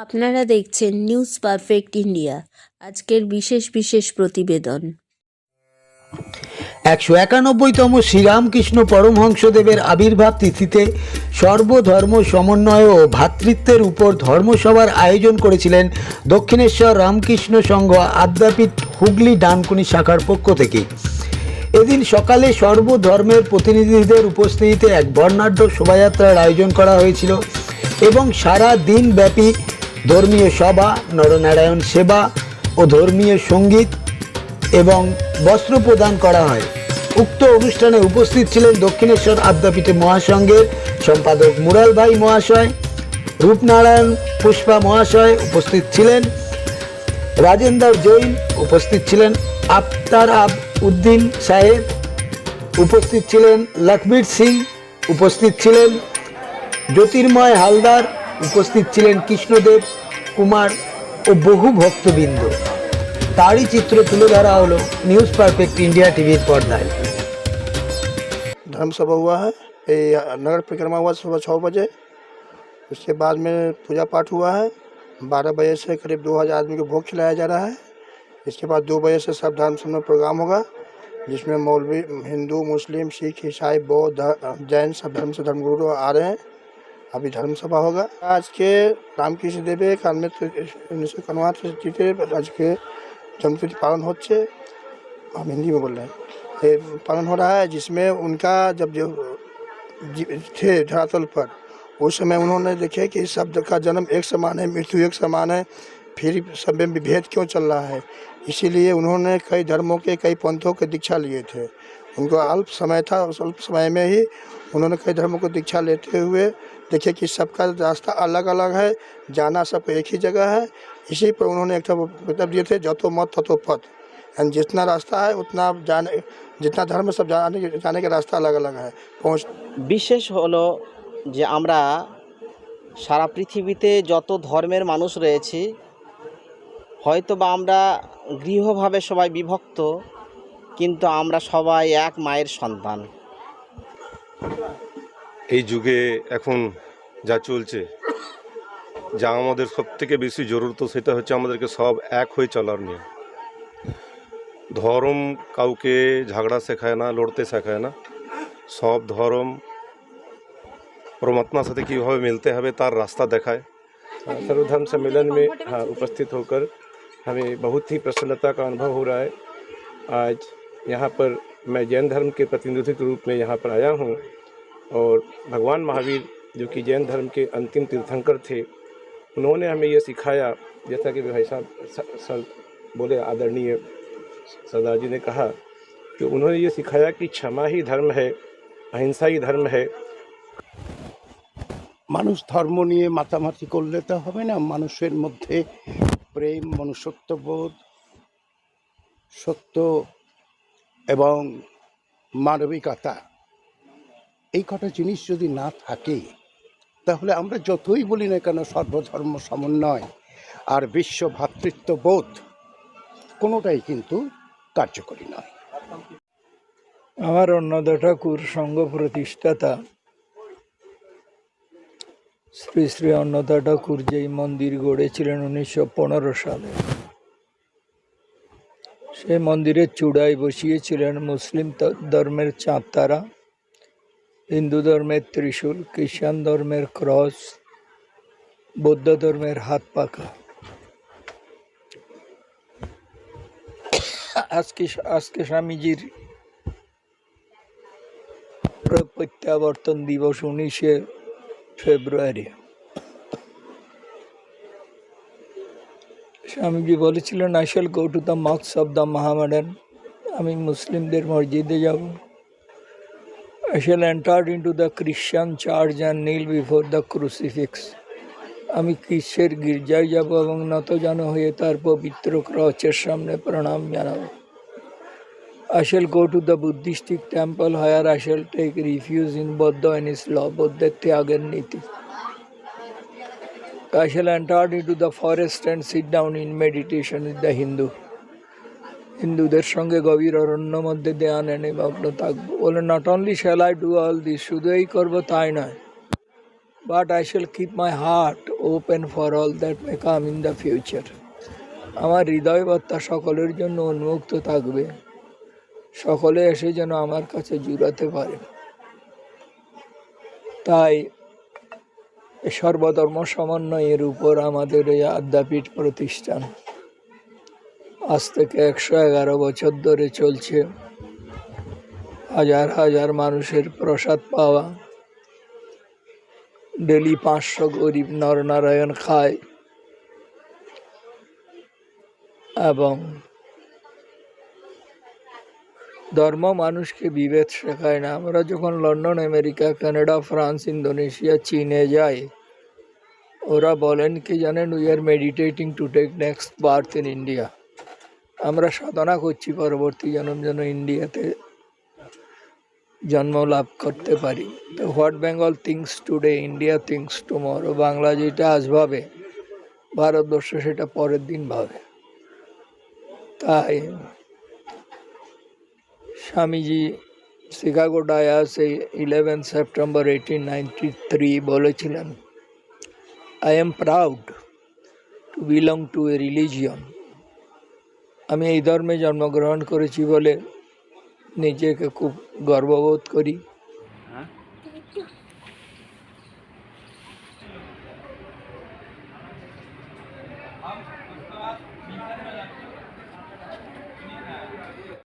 আপনারা দেখছেন news perfect India. আজকের বিশেষ প্রতিবেদন। 191তম শ্রীরামকৃষ্ণ পরমহংসদেবের আবির্ভাব তিথিতে সর্বধর্ম সমন্বয় ও ভ্রাতৃত্বের উপর ধর্মসভার আয়োজন করেছিলেন দক্ষিণেশ্বর রামকৃষ্ণ সংঘ আদ্যাপীঠ হুগলি ডানকুনি শাখার পক্ষ থেকে। এদিন সকালে সর্বধর্মের প্রতিনিধিদের উপস্থিতিতে এক বর্ণাঢ্য শোভাযাত্রার আয়োজন করা হয়েছিল এবং সারা দিনব্যাপী ধর্মীয় সভা, নরনারায়ণ সেবা ও ধর্মীয় সঙ্গীত এবং বস্ত্র প্রদান করা হয়। উক্ত অনুষ্ঠানে উপস্থিত ছিলেন দক্ষিণেশ্বর আদ্যাপীঠে মহাসংঘের সম্পাদক মুরাল ভাই মহাশয়, রূপনারায়ণ পুষ্পা মহাশয় উপস্থিত ছিলেন, রাজেন্দর জৈন উপস্থিত ছিলেন, আফতার উদ্দিন সাহেব উপস্থিত ছিলেন, লখবীর সিং উপস্থিত ছিলেন, জ্যোতির্ময় হালদার উপস্থিত ছিলেন, কৃষ্ণদেব কুমার ও বহু ভক্তবৃন্দ। तारी चित्र तुले धरा हलो न्यूज़ परफेक्ट इंडिया टीवी पर्दाय। धर्म सभा हुआ है, नगर परिक्रमा हुआ सुबह 6 बजे। उसके बाद में पूजा पाठ हुआ है। 12 बजे से करीब 2000 आदमी को भोग खिलाया जा रहा है। इसके बाद 2 बजे से सब धर्म समन्वय प्रोग्राम होगा, जिसमें मौलवी, हिंदू, मुस्लिम, सिख, ईसाई, बौद्ध, जैन सब धर्म से धर्मगुरु आ रहे हैं। अभी धर्म सभा होगा। आज के रामकृष्ण देव काल में 1991 आज के जन्मतिथि पालन होच्छे, हम हिंदी में बोल रहे हैं, ये पालन हो रहा है, जिसमें उनका जब जो थे धरातल पर उस समय उन्होंने देखे कि सब का जन्म एक समान है, मृत्यु एक समान है, फिर सब में विभेद क्यों चल रहा है। इसीलिए उन्होंने कई धर्मों के, कई पंथों के दीक्षा लिए थे। उनको अल्प समय था, उस अल्प समय में ही उन्होंने कई धर्मों को दीक्षा लेते हुए देखे कि सबका रास्ता अलग अलग है, जाना सबको एक ही जगह है। इसी पर उन्होंने एक मतलब दिए थे, जतो मत ततो पथ, यानी जितना रास्ता है उतना जाने, जितना धर्म सब जाने के रास्ता अलग अलग है। বিশেষ হলো যে আমরা সারা পৃথিবীতে যত ধর্মের মানুষ রয়েছি, হয়তো বা আমরা গৃহভাবে সবাই বিভক্ত, কিন্তু আমরা সবাই এক মায়ের সন্তান। এই যুগে এখন যা চলছে, যা আমাদের সবথেকে বেশি জরুরত সেটা হচ্ছে আমাদেরকে সব এক হয়ে চলার নিয়ে। ধর্ম কাউকে ঝগড়া শেখায় না, লড়তে শেখায় না। সব ধর্ম परमात्मा साथ কীভাবে मिलते হবে তার রাস্তা দেখায়। सर्वधर्म सम्मेलन में उपस्थित होकर हमें बहुत ही प्रसन्नता का अनुभव हो रहा है। आज यहाँ पर मैं जैन धर्म के प्रतिनिधि के रूप में यहाँ पर आया हूँ और भगवान महावीर जो कि जैन धर्म के अंतिम तीर्थंकर थे, उन्होंने हमें ये सिखाया, जैसा कि भाई साहब बोले, आदरणीय सरदार जी ने कहा कि उन्होंने ये सिखाया कि क्षमा ही धर्म है, अहिंसा ही धर्म है। মানুষ ধর্ম নিয়ে মাতামাতি করলে তো হবে না। মানুষের মধ্যে প্রেম, মনুষ্যত্ববোধ, সত্য এবং মানবিকতা, এই কটা জিনিস যদি না থাকে তাহলে আমরা যতই বলি না কেন সর্বধর্ম সমন্বয় আর বিশ্ব ভ্রাতৃত্ববোধ, কোনোটাই কিন্তু কার্যকরী নয়। আমার অন্নদা ঠাকুর সংঘ প্রতিষ্ঠাতা শ্রী শ্রী অন্নদা ঠাকুর যেই মন্দির গড়েছিলেন 1915 সালে, সেই মন্দিরের চূড়ায় বসিয়েছিলেন মুসলিম ধর্মের চাঁদ তারা, হিন্দু ধর্মের ত্রিশূল, খ্রিস্টান ধর্মের ক্রস, বৌদ্ধ ধর্মের হাত পাকা। আজকে স্বামীজির প্রত্যাবর্তন দিবস 19শে ফেব্রুয়ারি। স্বামীজি বলেছিলেন, I shall go to the mosques of the Mohammedan, আমি মুসলিমদের মসজিদে যাব। I shall enter into the Christian church and kneel before the crucifix, আমি খ্রিস্টের গির্জায় যাব এবং নতজানু হয়ে তার পবিত্র ক্রসের সামনে প্রণাম জানাব। I shall go to the Buddhistic temple where I shall take refuge in Buddha and his law, বৌদ্ধের ত্যাগের নীতি। I shall enter into the forest and sit down in meditation with the Hindu, হিন্দুদের সঙ্গে গভীর অরণ্য মধ্যে ধ্যানে নিমগ্ন থাকবো। বলে, not only shall I do all this, শুধু এই করবো তাই নয়, but I shall keep my heart open for all that may come in the future. আমার হৃদয় বার্তা সকলের জন্য উন্মুক্ত থাকবে, সকলে এসে যেন আমার কাছে জুড়াতে পারে। তাই সর্বধর্ম সমন্বয়ের উপর আমাদের এই আদ্যাপীঠ প্রতিষ্ঠান আজ থেকে 111 বছর ধরে চলছে। হাজার হাজার মানুষের প্রসাদ পাওয়া, ডেলি 500 গরিব নরনারায়ণ খায় এবং ধর্ম মানুষকে বিভেদ শেখায় না। আমরা যখন London, America, Canada, France, Indonesia, চীনে যাই, ওরা বলেন কি জানেন, we are meditating to take next birth in India. আমরা সাধনা করছি পরবর্তী জন্ম যেন ইন্ডিয়াতে জন্ম লাভ করতে পারি। তো what Bengal things today, India things tomorrow. Bangla যেটা আজ ভাবে, ভারতবর্ষ সেটা পরের দিন ভাবে। তাই স্বামীজি শিকাগো ডায়াসে 11 সেপ্টেম্বর 1893 বলেছিলেন, I am proud to belong to A religion. আমি এই ধর্মে জন্মগ্রহণ করেছি বলে নিজেকে খুব গর্ববোধ করি।